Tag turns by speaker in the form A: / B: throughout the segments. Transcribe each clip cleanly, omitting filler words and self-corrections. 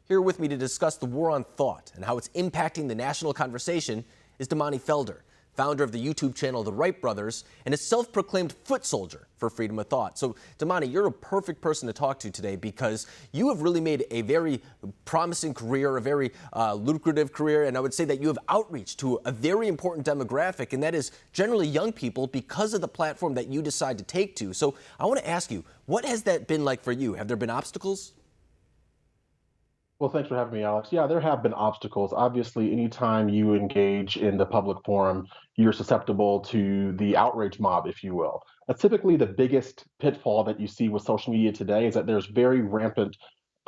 A: Here with me to discuss the war on thought and how it's impacting the national conversation is Damani Felder, founder of the YouTube channel The Wright Brothers and a self-proclaimed foot soldier for freedom of thought. So, Damani, you're a perfect person to talk to today because you have really made a very promising career, a very lucrative career, and I would say that you have outreach to a very important demographic, and that is generally young people because of the platform that you decide to take to. So I want to ask you, what has that been like for you? Have there been obstacles?
B: Well, thanks for having me, Alex. Yeah, there have been obstacles. Obviously, anytime you engage in the public forum, you're susceptible to the outrage mob, if you will. That's typically the biggest pitfall that you see with social media today is that there's very rampant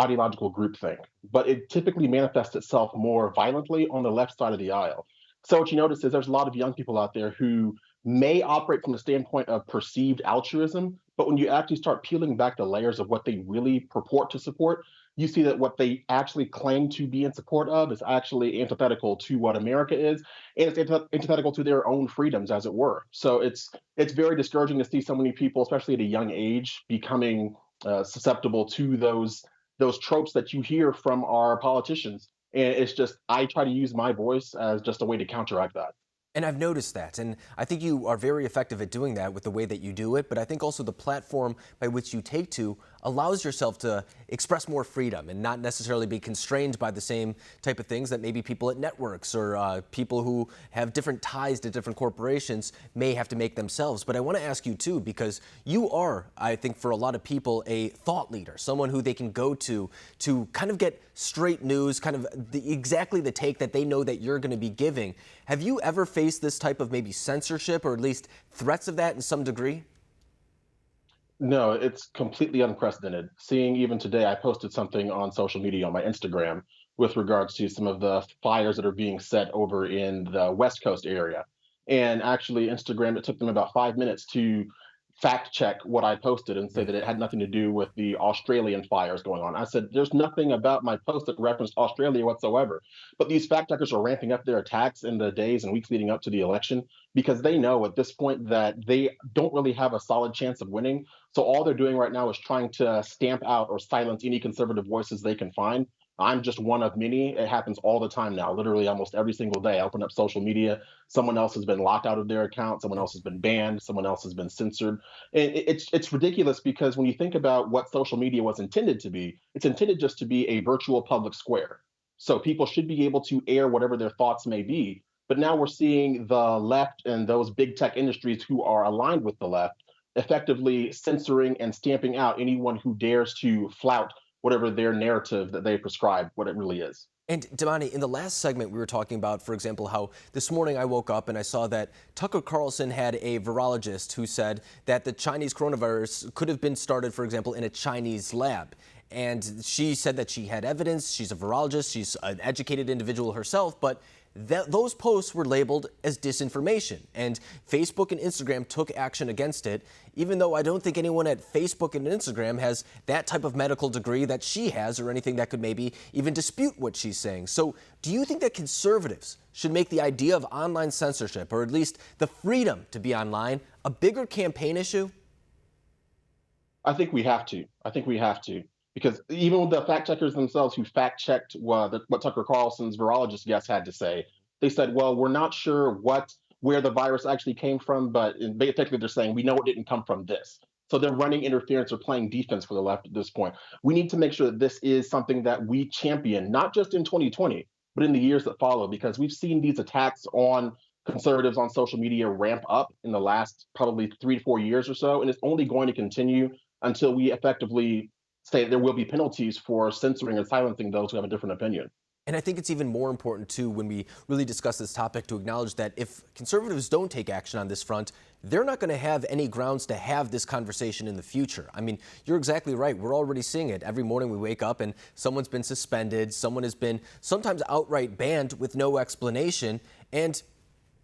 B: ideological groupthink, but it typically manifests itself more violently on the left side of the aisle. So what you notice is there's a lot of young people out there who may operate from the standpoint of perceived altruism, but when you actually start peeling back the layers of what they really purport to support, you see that what they actually claim to be in support of is actually antithetical to what America is, and it's antithetical to their own freedoms, as it were. So it's very discouraging to see so many people, especially at a young age, becoming susceptible to those tropes that you hear from our politicians. And it's just I try to use my voice as just a way to counteract that.
A: And I've noticed that, and I think you are very effective at doing that with the way that you do it, but I think also the platform by which you take to allows yourself to express more freedom and not necessarily be constrained by the same type of things that maybe people at networks or people who have different ties to different corporations may have to make themselves. But I want to ask you too, because you are, I think for a lot of people, a thought leader, someone who they can go to kind of get straight news, kind of exactly the take that they know that you're going to be giving. Have you ever faced this type of maybe censorship or at least threats of that in some degree?
B: No, it's completely unprecedented. Seeing even today, I posted something on social media on my Instagram with regards to some of the fires that are being set over in the West Coast area. And actually, Instagram, it took them about 5 minutes to fact check what I posted and say that it had nothing to do with the Australian fires going on. I said, there's nothing about my post that referenced Australia whatsoever. But these fact checkers are ramping up their attacks in the days and weeks leading up to the election because they know at this point that they don't really have a solid chance of winning. So all they're doing right now is trying to stamp out or silence any conservative voices they can find. I'm just one of many. It happens all the time now, literally almost every single day. I open up social media, someone else has been locked out of their account, someone else has been banned, someone else has been censored. And it's ridiculous because when you think about what social media was intended to be, it's intended just to be a virtual public square. So people should be able to air whatever their thoughts may be. But now we're seeing the left and those big tech industries who are aligned with the left effectively censoring and stamping out anyone who dares to flout whatever their narrative that they prescribe, what it really is.
A: And Damani, in the last segment, we were talking about, for example, how this morning I woke up and I saw that Tucker Carlson had a virologist who said that the Chinese coronavirus could have been started, for example, in a Chinese lab. And she said that she had evidence. She's a virologist. She's an educated individual herself. But those posts were labeled as disinformation, and Facebook and Instagram took action against it, even though I don't think anyone at Facebook and Instagram has that type of medical degree that she has or anything that could maybe even dispute what she's saying. So do you think that conservatives should make the idea of online censorship, or at least the freedom to be online, a bigger campaign issue?
B: I think we have to. I think we have to. Because even with the fact checkers themselves who fact checked what Tucker Carlson's virologist guest had to say, they said, well, we're not sure where the virus actually came from, but basically they're saying we know it didn't come from this. So they're running interference or playing defense for the left at this point. We need to make sure that this is something that we champion, not just in 2020, but in the years that follow, because we've seen these attacks on conservatives on social media ramp up in the last probably 3 to 4 years or so, and it's only going to continue until we effectively say there will be penalties for censoring and silencing those who have a different opinion.
A: And I think it's even more important, too, when we really discuss this topic to acknowledge that if conservatives don't take action on this front, they're not going to have any grounds to have this conversation in the future. I mean, you're exactly right. We're already seeing it. Every morning we wake up and someone's been suspended. Someone has been sometimes outright banned with no explanation. And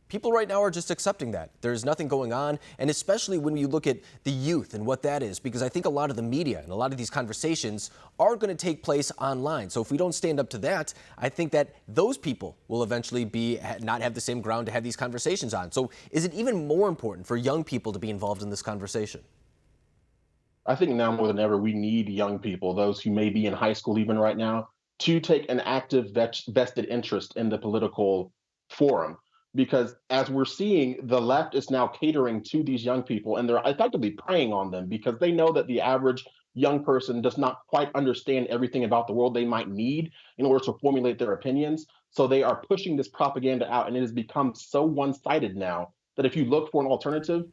A: people right now are just accepting that. There's nothing going on, and especially when you look at the youth and what that is, because I think a lot of the media and a lot of these conversations are going to take place online. So if we don't stand up to that, I think that those people will eventually not have the same ground to have these conversations on. So is it even more important for young people to be involved in this conversation?
B: I think now more than ever, we need young people, those who may be in high school even right now, to take an active vested interest in the political forum. Because as we're seeing, the left is now catering to these young people and they're effectively preying on them because they know that the average young person does not quite understand everything about the world they might need in order to formulate their opinions. So they are pushing this propaganda out, and it has become so one sided now that if you look for an alternative,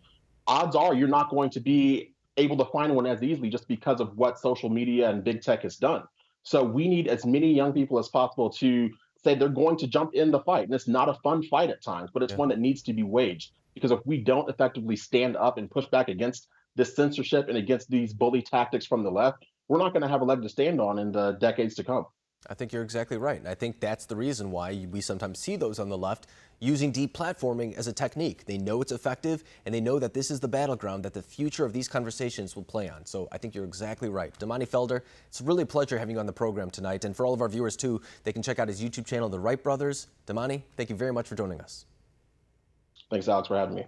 B: odds are you're not going to be able to find one as easily just because of what social media and big tech has done. So we need as many young people as possible to say they're going to jump in the fight. And it's not a fun fight at times, but it's
A: Yeah.
B: one that needs to be waged. Because if we don't effectively stand up and push back against this censorship and against these bully tactics from the left, we're not going to have a leg to stand on in the decades to come.
A: I think you're exactly right. And I think that's the reason why we sometimes see those on the left using deplatforming as a technique. They know it's effective, and they know that this is the battleground that the future of these conversations will play on. So I think you're exactly right. Damani Felder, it's really a pleasure having you on the program tonight. And for all of our viewers, too, they can check out his YouTube channel, The Wright Brothers. Damani, thank you very much for joining us.
B: Thanks, Alex, for having me.